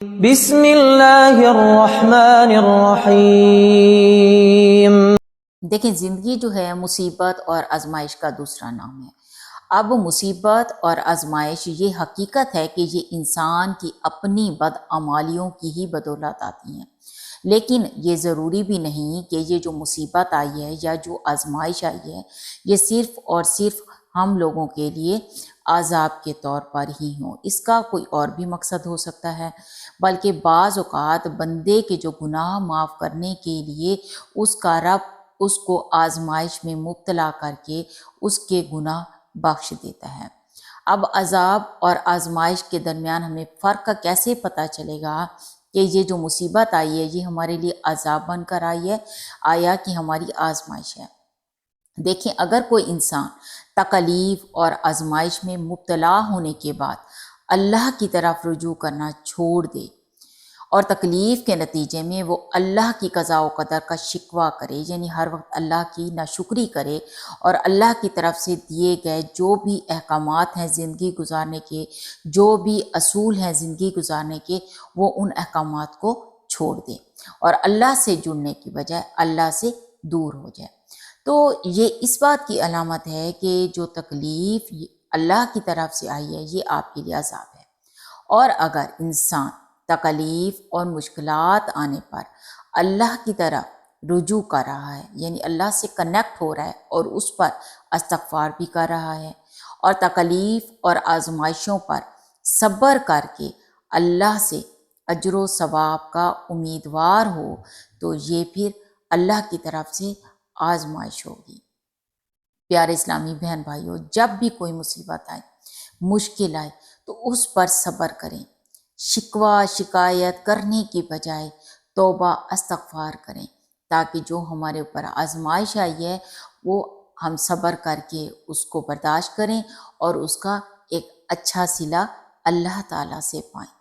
بسم اللہ الرحمن الرحیم۔ دیکھیں، زندگی جو ہے مصیبت اور آزمائش کا دوسرا نام ہے۔ اب مصیبت اور آزمائش یہ حقیقت ہے کہ یہ انسان کی اپنی بدعمالیوں کی ہی بدولت آتی ہیں، لیکن یہ ضروری بھی نہیں کہ یہ جو مصیبت آئی ہے یا جو آزمائش آئی ہے یہ صرف اور صرف ہم لوگوں کے لیے عذاب کے طور پر ہی ہوں۔ اس کا کوئی اور بھی مقصد ہو سکتا ہے، بلکہ بعض اوقات بندے کے جو گناہ معاف کرنے کے لیے اس کا رب اس کو آزمائش میں مبتلا کر کے اس کے گناہ بخش دیتا ہے۔ اب عذاب اور آزمائش کے درمیان ہمیں فرق کیسے پتہ چلے گا کہ یہ جو مصیبت آئی ہے یہ ہمارے لیے عذاب بن کر آئی ہے آیا کہ ہماری آزمائش ہے؟ دیکھیں، اگر کوئی انسان تکلیف اور آزمائش میں مبتلا ہونے کے بعد اللہ کی طرف رجوع کرنا چھوڑ دے اور تکلیف کے نتیجے میں وہ اللہ کی قضاء و قدر کا شکوہ کرے، یعنی ہر وقت اللہ کی ناشکری کرے اور اللہ کی طرف سے دیے گئے جو بھی احکامات ہیں زندگی گزارنے کے، جو بھی اصول ہیں زندگی گزارنے کے، وہ ان احکامات کو چھوڑ دے اور اللہ سے جڑنے کی بجائے اللہ سے دور ہو جائے، تو یہ اس بات کی علامت ہے کہ جو تکلیف اللہ کی طرف سے آئی ہے یہ آپ کے لیے عذاب ہے۔ اور اگر انسان تکلیف اور مشکلات آنے پر اللہ کی طرف رجوع کر رہا ہے، یعنی اللہ سے کنیکٹ ہو رہا ہے اور اس پر استغفار بھی کر رہا ہے اور تکلیف اور آزمائشوں پر صبر کر کے اللہ سے اجر و ثواب کا امیدوار ہو، تو یہ پھر اللہ کی طرف سے آزمائش ہوگی۔ پیارے اسلامی بہن بھائیوں، جب بھی کوئی مصیبت آئے، مشکل آئے، تو اس پر صبر کریں، شکوہ شکایت کرنے کی بجائے توبہ استغفار کریں، تاکہ جو ہمارے اوپر آزمائش آئی ہے وہ ہم صبر کر کے اس کو برداشت کریں اور اس کا ایک اچھا صلہ اللہ تعالیٰ سے پائیں۔